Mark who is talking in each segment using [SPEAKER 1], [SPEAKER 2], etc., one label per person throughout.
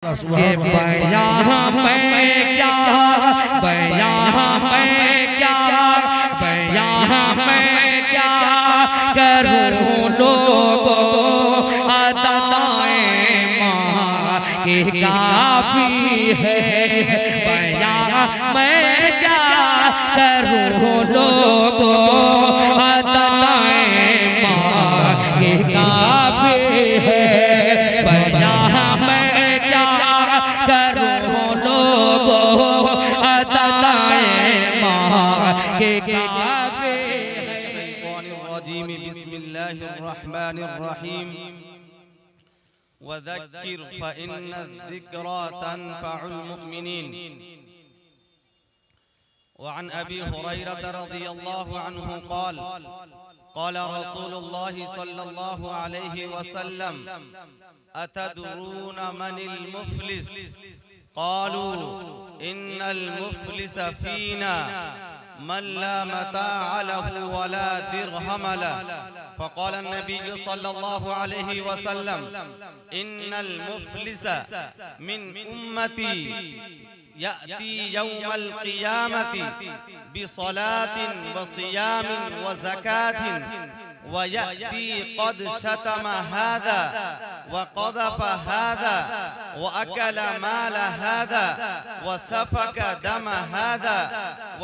[SPEAKER 1] के बयां में क्या बयां में क्या बयां में क्या करूं लोगों अदाएं माँ के काफी है। बयां में क्या करूं लोगों अदाएं माँ के काफी है। बयां में क्या करूं लोगों अदाएं माँ के काफी है।
[SPEAKER 2] बिस्मिल्लाहिर्रहमानिर्रहीम वज़क्किर फ़इन्नज़्ज़िक्रा तन्फ़उल मुमिनीन। वअन अबी हुरैरह रज़ियल्लाहु अन्हु क़ाल क़ाल रसूलुल्लाह सल्लल्लाहु अलैहि वसल्लम अतदरून मनिल मुफ़लिस क़ालू इन्नल मुफ़लिस फ़ीना मन ला मताअ लहु वला दिरहम लहु। फ़क़ाल नबी सल्लल्लाहु अलैहि वसल्लम इन्नल मुफ़लिस मिन उम्मती याती यौमल क़ियामति बिसलातिन व सियामिन व ज़कातिन व याती क़द शतम हादा व क़ज़फ़ हादा व अकल माल हादा व सफ़क दम हादा व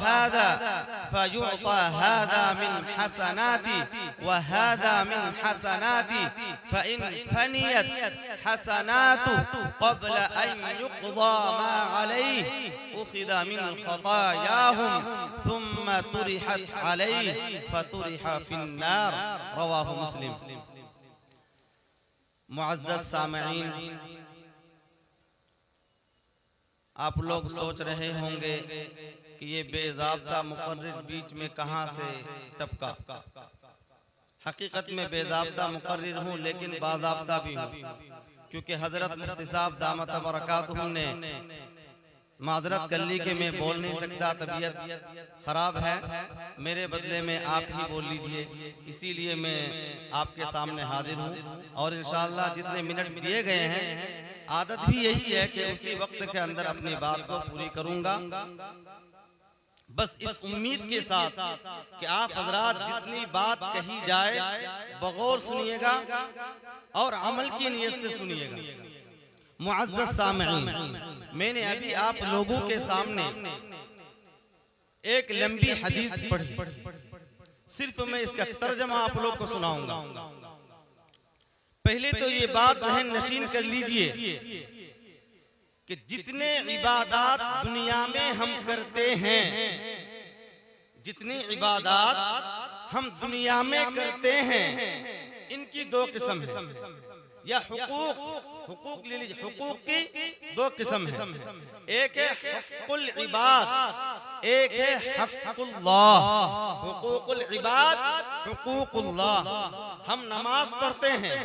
[SPEAKER 2] हादा फयुअता हादा मिन हसनाति व हादा मिन हसनाति फ़इन फ़नियत हसनातु क़ब्ल अन युक़ज़ा मा अलैहि उख़िज़ मिन ख़तायाहुम थुम्मा तुरिहत अलैहि फ़तुरिह फ़िन्नार। रवाहु मुस्लिम। मुअज़्ज़ज़ सामईन, आप लोग सोच रहे होंगे कि ये बेज़ाब्ता मुक़र्रिर बीच में कहाँ से टपका। हकीकत में बेज़ाब्ता मुक़र्रिर हूँ लेकिन बाज़ाब्ता भी हूँ, क्योंकि हज़रत मुफ्ती साहब दामत बरकातुहू ने माज़रत कर ली कि मैं बोल नहीं सकता, तबीयत ख़राब है, मेरे बदले में आप ही बोल लीजिए, इसीलिए मैं आपके सामने हाजिर हूँ। और इंशाअल्लाह जितने मिनट दिए गए हैं, आदत भी यही है कि उसी वक्त के अंदर अपनी बात को पूरी करूँगा, बस इस उम्मीद के साथ कि आप हज़रात जितनी बात कही जाए बगौर सुनिएगा और अमल की नीयत से सुनिएगा। मुअज़्ज़ज़ सामईन, मैंने अभी आप लोगों के सामने एक लंबी हदीस पढ़ी, सिर्फ मैं इसका तर्जमा आप लोग को सुनाऊंगा। पहले तो ये बात जहन नशीन कर लीजिए कि जितने इबादात दुनिया में हम करते हैं, जितनी इबादात हम दुनिया में करते हैं, इनकी दो किस्म है। या हुकूक ले लीजिए, हुकूक की दो किस्म है। एक है हक़्क़ुल इबाद, एक है हक़्क़ुल्लाह। हुकूकुल इबाद, हुकूकुल्लाह। हम नमाज पढ़ते हैं,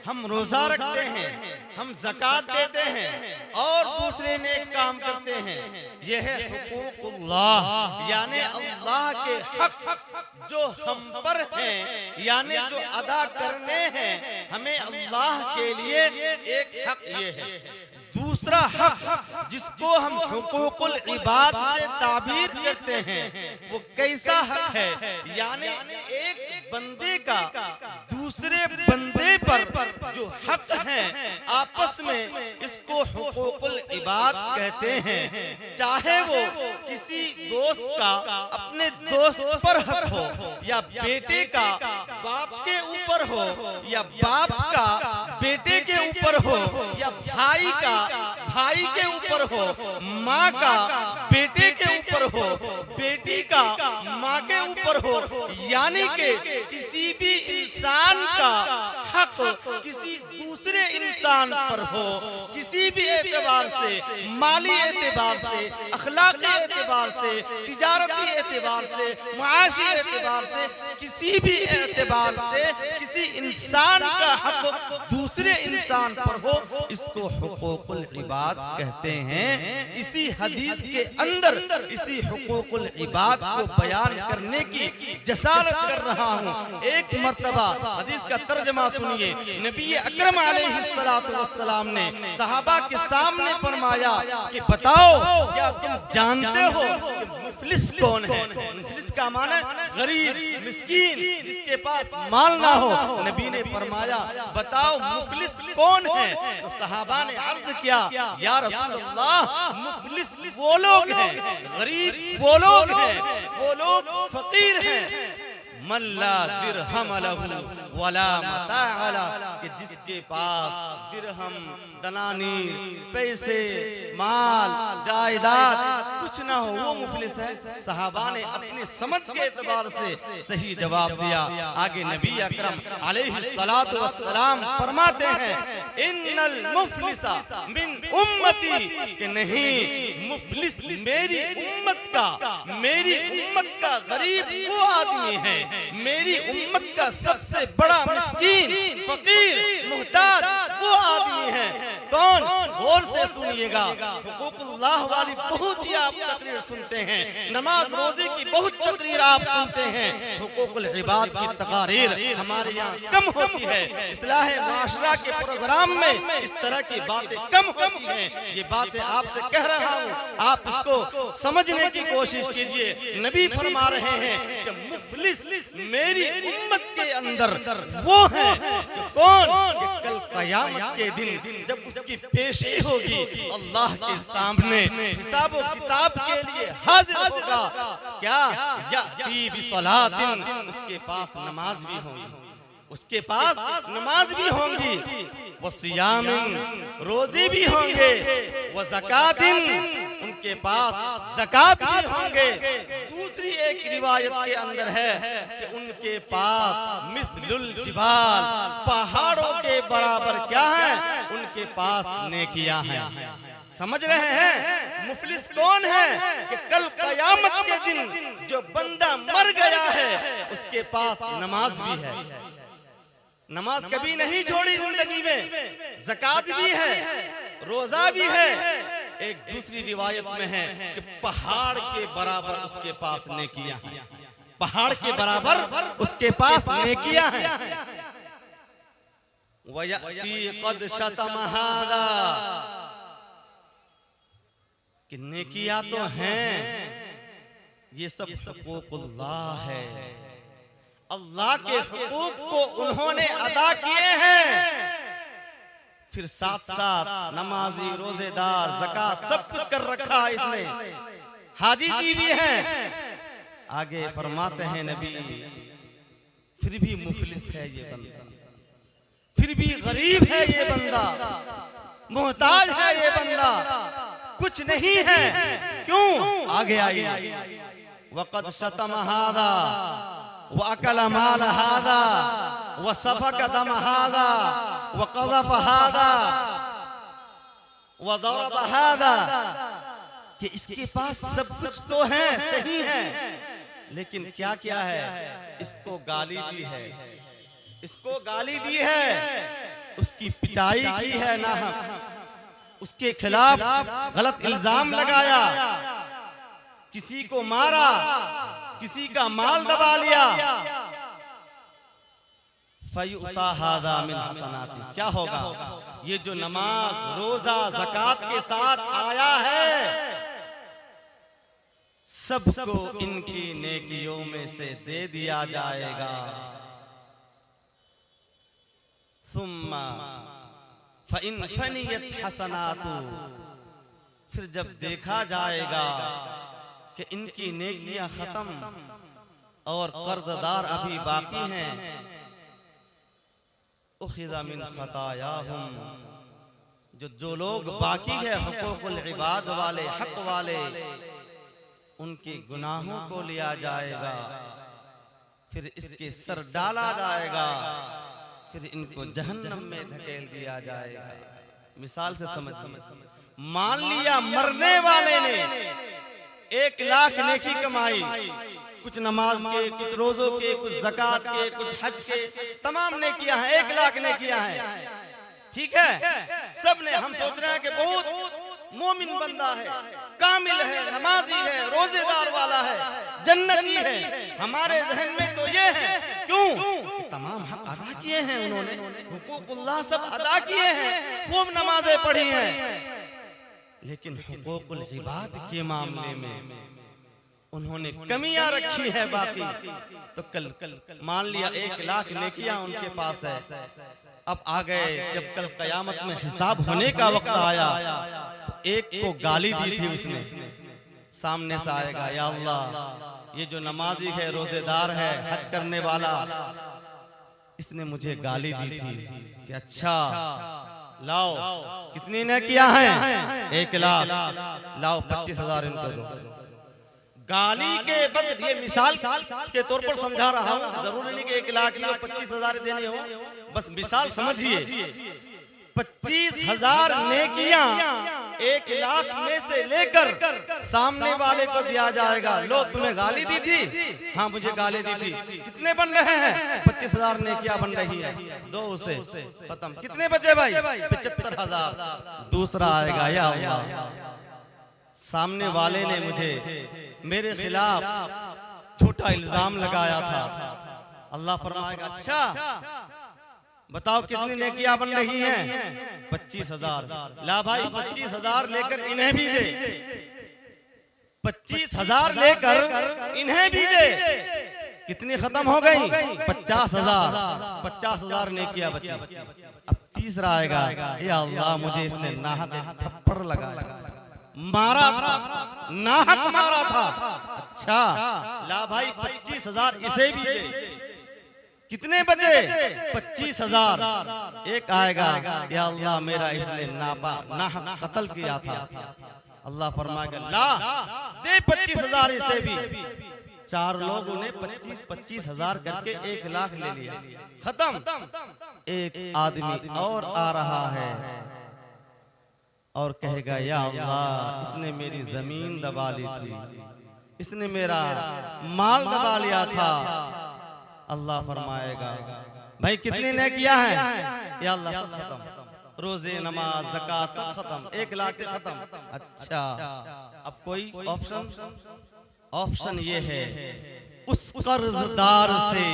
[SPEAKER 2] हम रोजा रखते हैं, हम ज़कात देते हैं और दूसरे नेक काम करते हैं, यह है हुकूकुल्लाह, यानी अल्लाह के हक जो हम पर हैं, यानी जो अदा करने हैं हमें अल्लाह के लिए, एक हक ये है। दूसरा हक जिसको हम हुकूकुल इबाद से ताबीर करते हैं, वो कैसा हक है, यानी एक बंदे का दूसरे बंदे पर जो हक है आपस में, इसको हुकूकुल इबाद कहते हैं। चाहे वो किसी दोस्त का अपने दोस्त पर हक हो, या बेटे का बाप के ऊपर हो, या बाप का बेटे के ऊपर हो, या भाई का भाई के ऊपर हो, माँ का बेटे के ऊपर हो, बेटी का माँ के ऊपर हो, यानी कि किसी भी इंसान का हक किसी दूसरे इंसान पर हो, किसी भी एतबार से, माली एतबार से, अखलाकी एतबार से, तिजारती एतबार से, मुआशी एतबार से, किसी भी एतबार से किसी इंसान का हक दूसरे इंसान पर हो, इसको हुकूकुल इबाद कहते हैं। इसी हदीस के अंदर इसी हुकूकुल इबाद को बयान करने की जसारत कर रहा हूँ। एक मर्तबा हदीस का तर्जमा सुनिए। सुनिए, नबी अकरम अलैहिस्सलातु वस्सलाम ने सहाबा के सामने फरमाया कि बताओ क्या तुम जानते हो कि मुफलिस कौन है? मुफलिस का माना गरीब, मिस्कीन, जिसके पास माल ना हो। नबी ने फरमाया बताओ मुफलिस कौन है? तो सहाबा ने अर्ज किया, या रसूलल्लाह, मुफलिस वो लोग हैं, गरीब वो लोग हैं, वो लोग फकीर हैं, मन ला दिरहम लहू वला मताअ लहू, कि जिसके पास दिरहम, दनानीर, पैसे, माल, जायदाद कुछ ना हो, वो मुफलिस है। सहाबा ने अपनी समझ के एतबार से सही जवाब दिया। आगे नबी अकरम अलैहिस्सलातु वस्सलाम फरमाते हैं, इन्नल मुफलिसा मिन उम्मती, कि नहीं, मुफलिस मेरी उम्मत का गरीब वो आदमी है, मेरी उम्मत का सबसे बड़ा मिस्कीन, फकीर, मुहताज वो आदमी है। कौन? गौर से सुनिएगा, हुकूकुल्लाह वाली बहुत ही आप तकरीर सुनते हैं, नमाज रोजे की बहुत तकरीर आप सुनते हैं, हुकूकुल इबाद की तकारीर हमारे यहाँ कम होती है। इस्लाह माशरा के प्रोग्राम में इस तरह की बातें कम होती हैं। ये बातें आपसे कह रहा हूँ, आप इसको समझने की कोशिश कीजिए। नबी फरमा रहे हैं कि मुफलिस मेरी उम्मत के अंदर वो है कि कौन? कि कल क़यामत के दिन जब उसकी पेशी होगी, अल्लाह के सामने हिसाब व किताब के लिए हाजिर होगा, क्या याती बिसलातिन, उसके पास नमाज भी होगी, उसके पास नमाज भी होंगी, वो सियामिन, रोजे भी होंगे, वो ज़कातिन, उनके पास ज़कात भी होंगे। दूसरी एक रिवायत के अंदर है कि उनके पास मिस्लुल जिबाल, पहाड़ों के बराबर क्या है? उनके पास नेकियां हैं। समझ रहे हैं मुफलिस कौन है? कि कल क़यामत के दिन जो बंदा मर गया है उसके पास नमाज भी है, नमाज कभी नहीं छोड़ी जिंदगी में, ज़कात भी है, रोजा भी है। एक दूसरी रिवायत में है कि पहाड़ के बराबर उसके पास नेकियां हैं, पहाड़ के बराबर उसके पास नेकियां हैं। वयती क़द शतम हादा, कि नेकियां तो हैं, ये सब हुकूकुल्लाह है, अल्लाह के हुकूक को उन्होंने अदा किए हैं। फिर साथ साथ नमाजी, रोजेदार, ज़कात सब कुछ कर रखा है इसने, हाजी जी भी हैं। आगे फरमाते हैं नबी, फिर भी मुफलिस है ये बंदा, फिर भी गरीब है ये बंदा, मोहताज है ये बंदा, कुछ नहीं है। क्यों? आगे आइए, वक़द शतम हादा वअकल माल हादा वसफक दम हादा वक़ज़फ़ हादा वज़रब हादा, कि इसके पास सब कुछ तो है, सही है, लेकिन क्या क्या है? इसको गाली दी है, इसको गाली दी है, उसकी पिटाई की है नाहक, उसके खिलाफ गलत इल्जाम लगाया, किसी को मारा, किसी का माल दबा लिया। फयुता हादा मिन हसनाती, क्या होगा? ये जो नमाज, रोजा, ज़कात के साथ आया है, सबको इनकी नेकियों में से दे दिया जाएगा। सुम्मा फ़इन फ़नियत हसनातु, फिर जब देखा जाएगा कि इनकी नेकियां खत्म और कर्जदार अभी बाकी हैं, उखिज़ा मिन खतायाहुम, जो लोग बाकी है हुकूकुल इबाद वाले, हक वाले, उनके गुनाहों को लिया जाएगा, फिर इसके सर डाला जाएगा, फिर इनको जहन्नम में धकेल दिया जाएगा। मिसाल से समझ, मान लिया मरने वाले ने 1 लाख नेकी कमाई, कुछ नमाज के, कुछ रोजों के, कुछ ज़कात के, कुछ हज के, तमाम नेकियां हैं, 1 लाख नेकियां हैं, ठीक है। सब ने, हम सोच रहे हैं कि बहुत मोमिन बंदा है, कामिल है, नमाजी है, रोजेदार वाला है, जन्नती है। हमारे जहन में तो ये है, क्यों? तमाम हक अदा किए हैं उन्होंने, हुकूकुल्लाह सब अदा किए हैं, खूब नमाजें पढ़ी हैं, लेकिन हुकूकुल इबाद के मामले में उन्होंने कमियां रखी है बाकी। तो कल मान लिया 1 लाख नेकियां उनके पास है, अब आ गए जब कल कयामत में हिसाब होने का वक्त आया तो एक को गाली दी थी उसने, सामने से आएगा, या अल्लाह ये जो नमाजी है, रोजेदार है, हज करने वाला, इसने मुझे गाली दी थी कि अच्छा लाओ कितनी ने किया है, 1 लाख, लाओ 25,000 इनको दो। गाली के बाद ये मिसाल के तौर पर समझा रहा हूँ, जरूरी नहीं कि 1 लाख की 25,000 देने हो, बस मिसाल समझिए। 25,000 नेकियां 1 लाख में से लेकर सामने वाले को दिया जाएगा। लो तुम्हें गाली दी थी, हाँ मुझे गाली दी थी, कितने बन रहे हैं, 25,000 नेकियां बन रही है, दो उसे, खत्म। कितने बचे भाई, 75,000। दूसरा आएगा, या अल्लाह सामने वाले ने मुझे मेरे खिलाफ झूठा इल्जाम लगाया था, अल्लाह फरमाएगा अच्छा बताओ कितनी नेकियां बन रही हैं, 25,000। ला भाई 25,000 लेकर इन्हें भी दे, 25,000 लेकर इन्हें भी दे, कितनी खत्म हो गई, 50,000। 50,000 नेकियां बची। अब तीसरा आएगा, या अल्लाह मुझे इसने नाहक थप्पड़ लगाया, मारा था, नाहक मारा था, अच्छा ला भाई 25,000 इसे भी दे, कितने बचे, 25,000। एक आएगा, या अल्लाह मेरा इसने नाहक कत्ल किया था, अल्लाह फरमाएगा ला दे 25,000 इसे भी। 4 लोगों ने 25,000 करके 1 लाख ले लिया, खत्म। एक आदमी और आ रहा है और कहेगा, या अल्लाह इसने मेरी जमीन दबा ली थी, इसने मेरा माल दबा लिया था, अल्लाह फरमाएगा भाई कितने ने किया है, या अल्लाह सब खत्म, रोजे नमाज ज़कात सब खत्म, 1 लाख के खत्म। अच्छा अब कोई ऑप्शन ये है, उस कर्जदार से,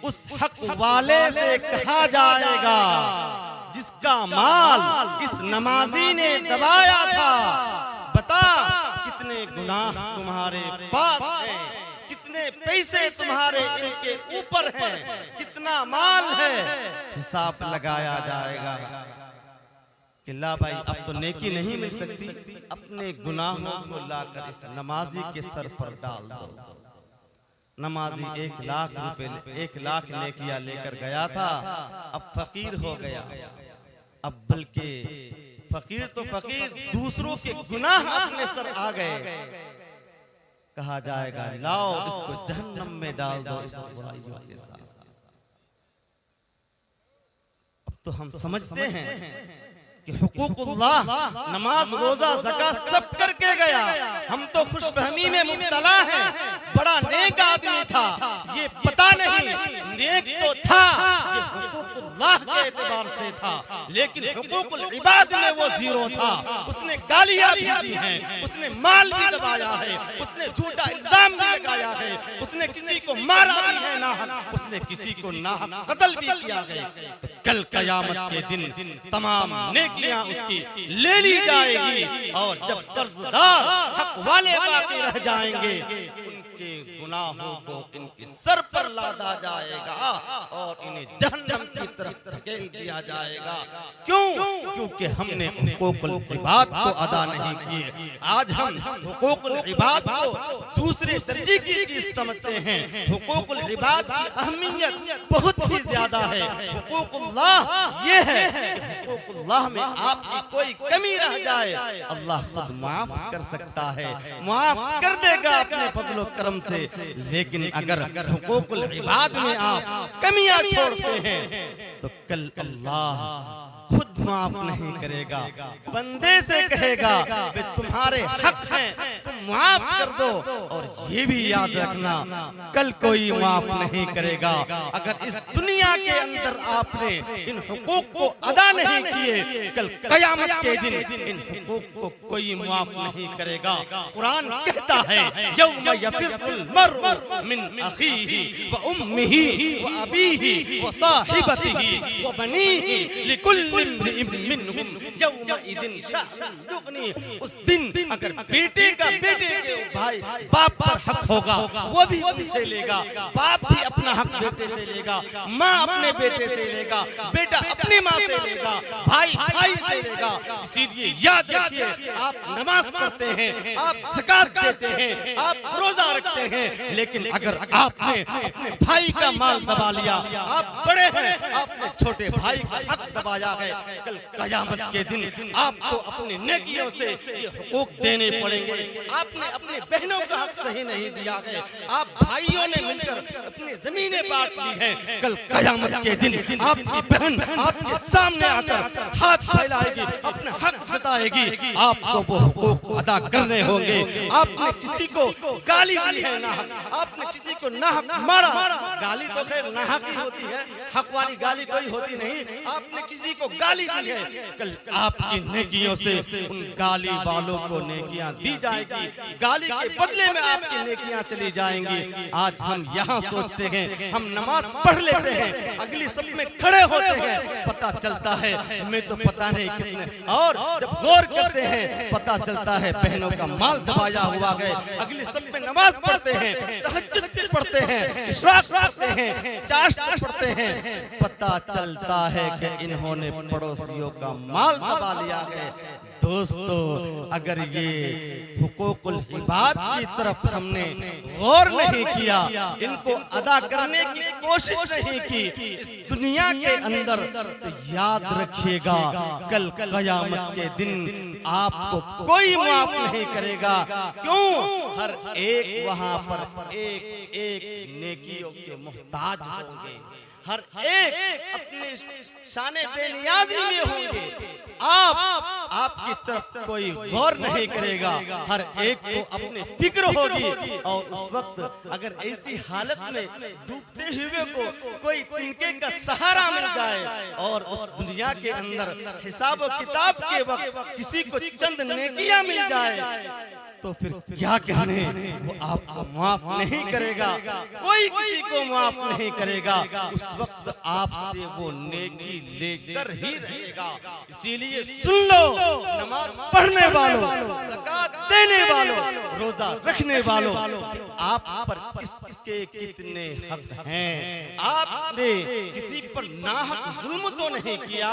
[SPEAKER 2] उस हक वाले से कहा जाएगा जिसका माल इस नमाजी ने दबाया था, बता कितने गुनाह तुम्हारे पास हैं, कितने पैसे तुम्हारे इनके ऊपर हैं, कितना माल है, हिसाब लगाया जाएगा कि ला भाई अब तो नेकी नहीं मिल सकती, अपने गुनाहों को लाकर इस नमाजी के सर पर डाल दो। नमाजी 1 लाख रुपए 1 लाख नेकियां लेकर गया था, अब फकीर हो गया, अब बल्कि फकीर तो फकीर, दूसरों के गुनाह अपने सर आ गए। कहा जाएगा लाओ इसको जहन्नम में डाल दो इस बुराइयों के साथ। अब तो हम समझते हैं कि हुकूकुल्लाह, नमाज रोजा ज़कात सब करके गया, हम तो खुशफहमी में मुब्तला हैं, बड़ा नेक आदमी था, ये पता नहीं नेक तो था, ये हुकूकुल्लाह के एतबार से था, लेकिन हुकूकुल इबाद में वो जीरो था। उसने गालियां भी दी हैं, उसने माल भी दबाया है, उसने झूठा इल्जाम भी लगाया है, उसने किसी को मारा भी है नाहक, उसने किसी को नाहक कत्ल भी किया है। तो कल कयामत के दिन तमाम नेकियां उसकी ले ली जाएगी, और जब कर्जदार हक वाले बाकी रह जाएंगे, उनके गुनाहों को इनके सर पर लादा जाएगा और इन्हें जहन्नम की तरफ धकेल दिया जाएगा। क्यों? क्योंकि हमने हुकूकुल इबाद को अदा नहीं किए। आज हम हुकूकुल इबाद को दूसरे दर्जे की चीज समझते हैं। हुकूकुल इबाद की अहमियत बहुत ही ज्यादा है। हुकूकुल्लाह ये है, हुकूकुल्लाह में आपकी कोई कमी रह जाए, अल्लाह खुद माफ कर सकता है, माफ कर देगा अपने फजल व करम से। लेकिन अगर हुकूकुल इबाद में आप कमियां छोड़ते हैं तो कल अल्लाह खुद माफ नहीं करेगा। बंदे से कहेगा वे तुम्हारे हक हैं, तुम माफ कर दो। और ये भी याद रखना, कल कोई माफ नहीं करेगा। अगर इस दुनिया के अंदर आपने इन हुकूक को अदा नहीं किए, कल क़यामत के दिन इन हुकूक को कोई माफ नहीं करेगा। कुरान कहता है यौम यफिरुल मर्उ मिन अखीही व उम्मिही व अबीही व साहिबतिही व बनीही लिकुल्लि इम्रिइन मिनहुम यौमइदिन शअनुन युगनी। उस दिन अगर बेटे का बेटे के भाई बाप पर हक होगा, वो भी उनसे लेगा। बाप भी अपना हक बेटे से लेगा, माँ अपने बेटे से लेगा, बेटा अपनी माँ से लेगा, भाई भाई से लेगा। इसीलिए याद रखिए, आप नमाज पढ़ते हैं, आप ज़कात देते हैं, आप रोजा रखते हैं, लेकिन अगर आपने अपने भाई का माल दबा लिया, आप बड़े हैं, आपने छोटे भाई का हक दबाया है, कल क़यामत के दिन आपको अपनी नेकियों से ये हुकूक देने पड़ेंगे। आपने अपने बहनों का हक सही नहीं दिया है, आप भाइयों ने मिलकर अपनी जमीनें बांट ली हैं, कल क़यामत के दिन आपकी बहन आपके सामने आकर हाथ फैलाएगी, अपना हक जताएगी, आपको वो हुकूक अदा करने होंगे। आपने किसी को गाली दी है नाहक, आपने किसी को नाहक मारा, गाली तो खैर नाहक ही होती है, हक वाली गाली कोई होती नहीं। आपने किसी को गाली दी है, कल आपकी नेकियों से उन गाली वालों को नेकियां दी जाएगी, गाली के बदले में आपकी नेकियां चली जाएंगी। आज हम यहाँ सोचते हैं, हम नमाज पढ़ लेते हैं, अगली सफ में खड़े होते हैं, पता चलता है हमें तो पता नहीं कितने, और जब गौर करते हैं पता चलता है बहनों का माल दबाया हुआ है। अगली सफ में नमाज पढ़ते हैं, तहज्जुद पढ़ते हैं, इशराक पढ़ते हैं, चाश्त पढ़ते हैं, पता चलता है कि इन्होंने पड़ोसियों का माल दबा लिया है। दोस्तों, अगर ये हुकूकुल इबाद की तरफ हमने गौर नहीं किया, इनको अदा करने की कोशिश नहीं की इस दुनिया के अंदर, तो याद रखिएगा कल क़यामत के दिन आपको कोई माफ नहीं करेगा। क्यों? हर एक वहां पर एक एक नेकियों के मोहताज होंगे, हर एक अपने शाने बेनियाज़ी में होंगे। आपकी तरफ कोई गौर नहीं करेगा, हर एक को अपनी फिक्र होगी। और उस वक्त अगर ऐसी हालत में डूबते हुए को कोई तिनके का सहारा मिल जाए और उस दुनिया के अंदर हिसाब व किताब के वक्त किसी को चंद नेकियां मिल जाए, तो फिर क्या कहने, वो आपको माफ नहीं करेगा, कोई किसी को माफ नहीं करेगा। उस वक्त आपसे वो नेकी लेकर ही रहेगा। इसीलिए सुन लो, नमाज पढ़ने वालों, ज़कात देने वालों, रोजा रखने वालों, आप पर किसके कितने हक हैं। आपने किसी पर नाहक जुल्म तो नहीं किया,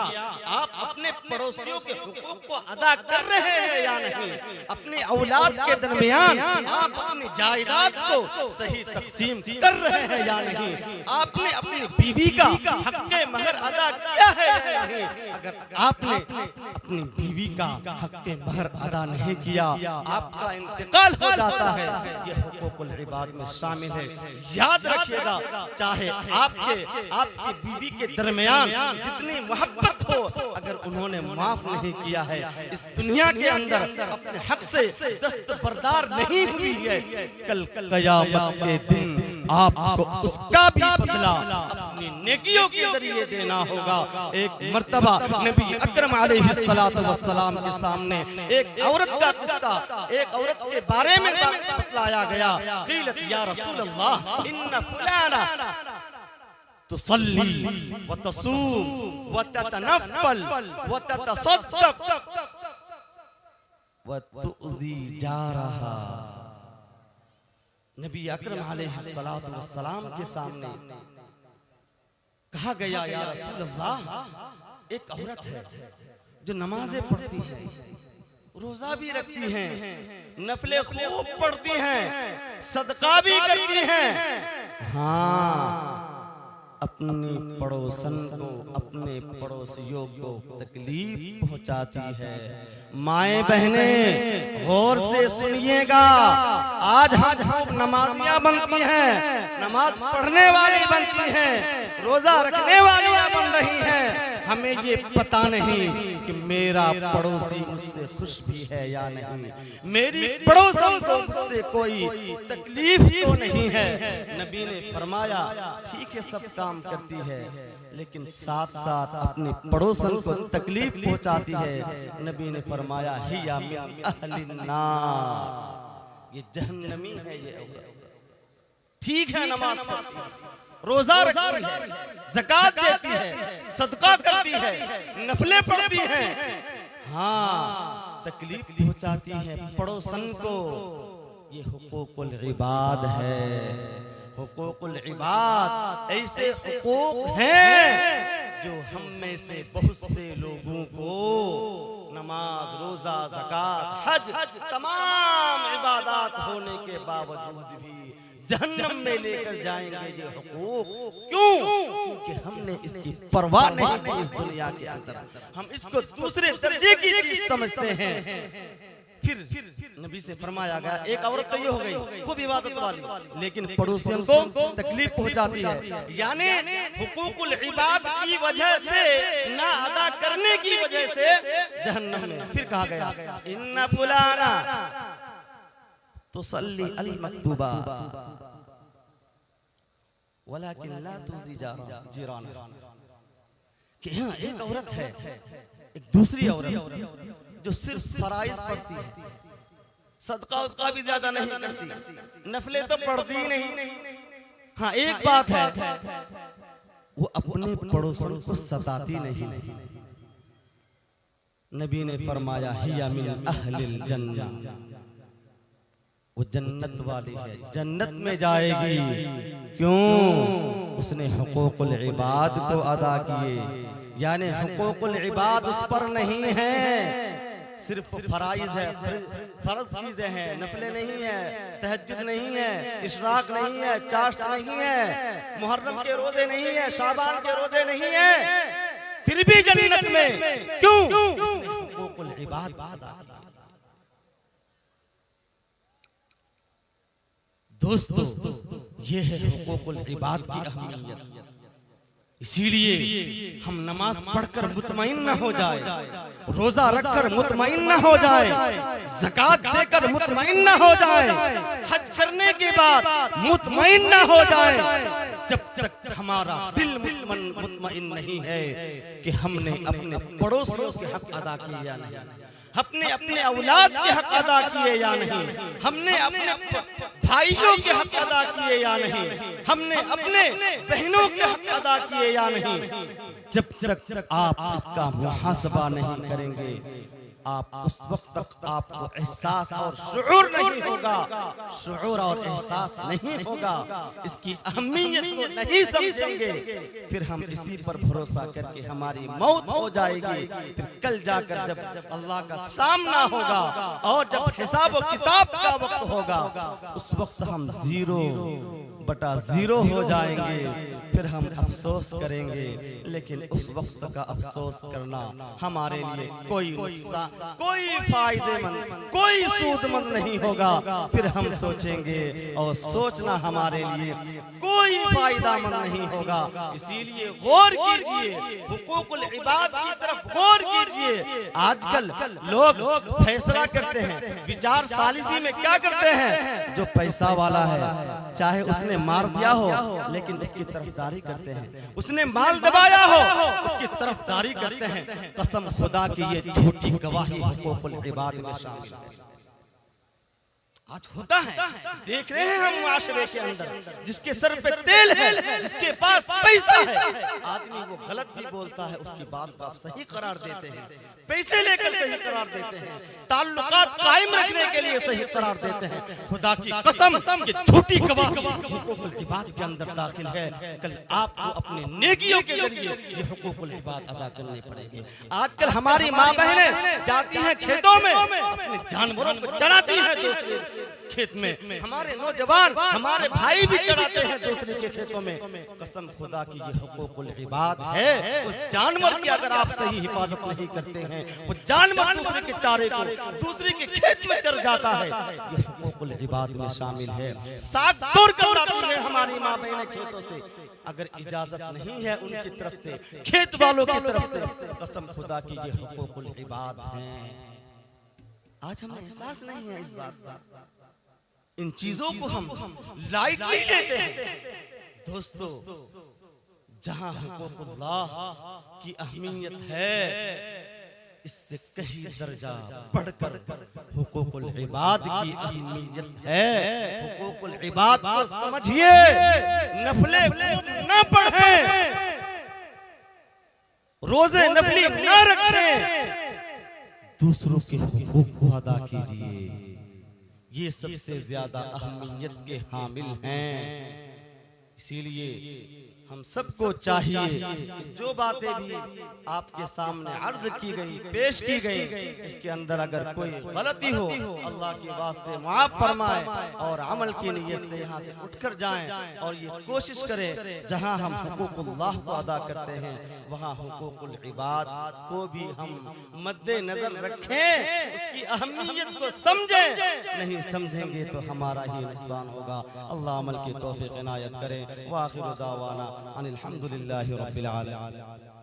[SPEAKER 2] आप अपने पड़ोसियों के हुकूक को अदा कर रहे हैं या नहीं, अपनी औलाद के दरमियान आप अपनी जायदाद को सही तकसीम कर रहे हैं या नहीं, आपने अपनी बीवी का हक़ महर अदा किया है या नहीं। अगर आपने अपनी बीवी का हक़ महर अदा नहीं किया, आपका इंतकाल हो जाता है, ये हुकूकुल इबाद में शामिल है। याद रखिएगा, चाहे आपके बीवी के दरमियान जितनी मोहब्बत हो, अगर उन्होंने माफ नहीं किया है, इस दुनिया के अंदर अपने हक से दस्तबरदार नहीं हुई है, कल क़यामत के दिन आपको उसका भी बदला अपनी नेकियों के जरिए देना होगा। एक मर्तबा नबी अकरम अलैहिस्सलातु वस्सलाम के सामने एक औरत का किस्सा, एक औरत के बारे में बतलाया गया। क़ीलत या रसूल अल्लाह इन्ना फुलाना तुसल्ली व तसूम व ततनफ़ल व ततसद्दक़ व तुज़ी जारहा। नबी अकरम अलैहिस्सलातु वस्सलाम के सामने कहा गया, या रसूल अल्लाह, एक औरत है जो नमाजें पढ़ती है, रोजा भी रखती हैं, नफले खूब पढ़ती हैं, सदका भी करती हैं, हाँ, अपनी पड़ोसन को, अपने पड़ोसियों को तकलीफ पहुंचाती है। माएं बहनें गौर से सुनिएगा, आज हम नमाजियां बनती हैं, नमाज पढ़ने वाली बनती हैं, रोजा रखने वालियां बन रही हैं, हमें ये पता नहीं कि मेरा पड़ोसी मुझसे खुश भी है या नहीं, मेरी पड़ोसन को मुझसे कोई तकलीफ तो नहीं है। नबी ने फरमाया ठीक है सब काम करती है, लेकिन साथ साथ अपने पड़ोसन को तकलीफ पहुंचाती है। नबी ने फरमाया हिया मिन अहलिन नार, ये जहन्नमी है ये औरत। ठीक है नमाज पढ़ती है, रोजा रखती है, ज़कात देती है, सदका करती है, नफले पढ़ती है, हाँ तकलीफ पहुंचाती है पड़ोसन को। ये हुकूकुल इबाद है। हुकूकुल इबाद ऐसे हुकूक हैं जो हम में से बहुत से लोगों को नमाज, रोजा, ज़कात, हज तमाम इबादत होने के बावजूद भी जहन्नम में लेकर जाएंगे। ये हुकूक क्यों? क्योंकि हमने इसकी परवाह नहीं की इस दुनिया के अंदर, हम इसको दूसरे दर्जे की चीज समझते हैं। फिर नबी से फरमाया गया एक औरत तो ये हो गई खूब इबादत वाली, लेकिन पड़ोसियों को तकलीफ पहुंचाती है, यानी हुकूकुल इबाद की वजह से ना अदा करने की वजह से जहन्नम में। फिर कहा गया इन्ना फुलाना तुसल्ली अल मक्तूबा वलाकिन ला तुज़ी जिराना, कि हाँ एक औरत है, एक दूसरी औरत जो सिर्फ फराइज पढ़ती है, सदका उदका भी ज्यादा नहीं करती, नफले तो पढ़ती ही नहीं। हाँ एक बात है, वो अपने पड़ोसन को सताती नहीं। नबी ने फरमाया हिया मिन अहलिल जन्नह, वो जन्नत वाली है, जन्नत में जाएगी। क्यों? उसने हुकूकुल इबाद को अदा किए, यानी हुकूकुल इबाद उस पर नहीं है, सिर्फ फराइज है, फर्ज चीजें हैं, नफले नहीं है, तहज्जुद नहीं है, इशराक नहीं है, चाश्त नहीं है, मुहर्रम के रोजे नहीं है, शाबान के रोजे नहीं है, फिर भी जन्नत में। क्यों? हुकूकुल इबाद अदा। दोस्तों ये है हुकूकुल इबाद की अहमियत। इसीलिए हम नमाज पढ़कर मुतमईन न हो जाए, रोजा रखकर मुतमईन न हो जाए, ज़कात देकर मुतमईन न हो जाए, हज करने के बाद मुतमईन न हो जाए, जब तक हमारा दिल मुतमईन नहीं है कि हमने अपने पड़ोसियों के हक अदा किए या नहीं, अपने अपने औलाद के हक अदा किए या नहीं, हमने अपने भाइयों के हक अदा किए या नहीं, हमने अपने बहनों के हक अदा किए या नहीं। जब तक आप इसका मुहासबा नहीं करेंगे, आप उस वक्त तक आपको एहसास और शुऊर नहीं होगा, शुऊर और एहसास नहीं होगा, इसकी अहमियत को नहीं समझेंगे। फिर हम इसी पर भरोसा करके हमारी मौत हो जाएगी। फिर कल जाकर जब अल्लाह का सामना होगा और जब हिसाब और किताब का वक्त होगा, उस वक्त हम 0/0 हो जाएंगे। फिर हम अफसोस करेंगे, लेकिन उस वक्त का अफसोस करना हमारे लिए कोई नुकसान, कोई फायदेमंद, कोई सूदमंद नहीं होगा। फिर हम सोचेंगे और सोचना हमारे लिए कोई फायदामंद नहीं होगा। इसीलिए गौर कीजिए, हुकूकुल इबाद की तरफ गौर कीजिए। आजकल लोग फैसला करते हैं, विचार सालिसी में क्या करते हैं, जो पैसा वाला है चाहे उसने मार दिया हो, लेकिन उसकी तरफदारी करते हैं, उसने माल दबाया हो उसकी तरफदारी करते हैं। कसम खुदा की ये झूठी गवाही हुकूकुल इबाद में शामिल है। आज होता है, देख रहे हैं हम माशरे के अंदर, जिसके सर पे तेल है, जिसके पास पैसा है, आदमी वो गलत भी बोलता है, उसकी बात को आप सही करार देते हैं, पैसे लेकर सही करार देते हैं, ताल्लुकात कायम रखने के लिए सही करार देते हैं। खुदा की कसम ये झूठी गवाही हुकूकुल इबाद के अंदर दाखिल है। कल आपको अपने नेकियों के जरिए ये हुकूकुल इबाद अदा करने पड़ेंगे। आजकल हमारी माँ बहनें जाती हैं खेतों में, अपने जानवरों को चराती हैं दूसरे खेत में, हमारे नौजवान, हमारे भाई भी चढ़ाते हैं दूसरे के खेतों में। कसम खुदा की ये हुकूकुल इबाद है। उस जानवर की अगर आप सही हिफाजत नहीं करते हैं, वो जानवर दूसरे के चारे को दूसरे के खेत में चढ़ जाता है, ये हुकूकुल इबाद में शामिल है। साग तोड़ कर लाती है हमारी माँ बहनें खेतों से, अगर इजाजत नहीं है उनकी तरफ से, खेत वालों की तरफ से, कसम खुदा की ये हुकूकुल इबाद हैं। आज हमें एहसास नहीं है इस बात का, इन चीजों को हम लाइटली लेते हैं। दोस्तों, जहां हुकूकुल्लाह की अहमियत है, इससे कहीं दर्जा बढ़कर हुकूकुल इबाद की अहमियत है। हुकूकुल इबाद को समझिए, नफले न पढ़ें, रोजे नफली न रखें, दूसरों के हुकूक को अदा कीजिए। ये सबसे ज्यादा अहमियत के हामिल हैं। इसीलिए हम सबको चाहिए कि जो बातें भी आपके सामने अर्ज की गई, पेश की गई, इसके अंदर अगर कोई गलती हो, अल्लाह के वास्ते माफ फरमाए और अमल की नीयत से यहाँ से उठकर जाएं और ये कोशिश करें जहाँ हम हुकूकुल्लाह को अदा करते हैं वहाँ हुकूकुल इबाद को भी हम मद्देनजर रखें, उसकी अहमियत को समझें। नहीं समझेंगे तो हमारा ही नुकसान होगा। अल्लाह अमल की तौफीक इनायत करें। व आखिर दावाना अनिल हम्दुलिल्लाहि रब्बिल आलमीन।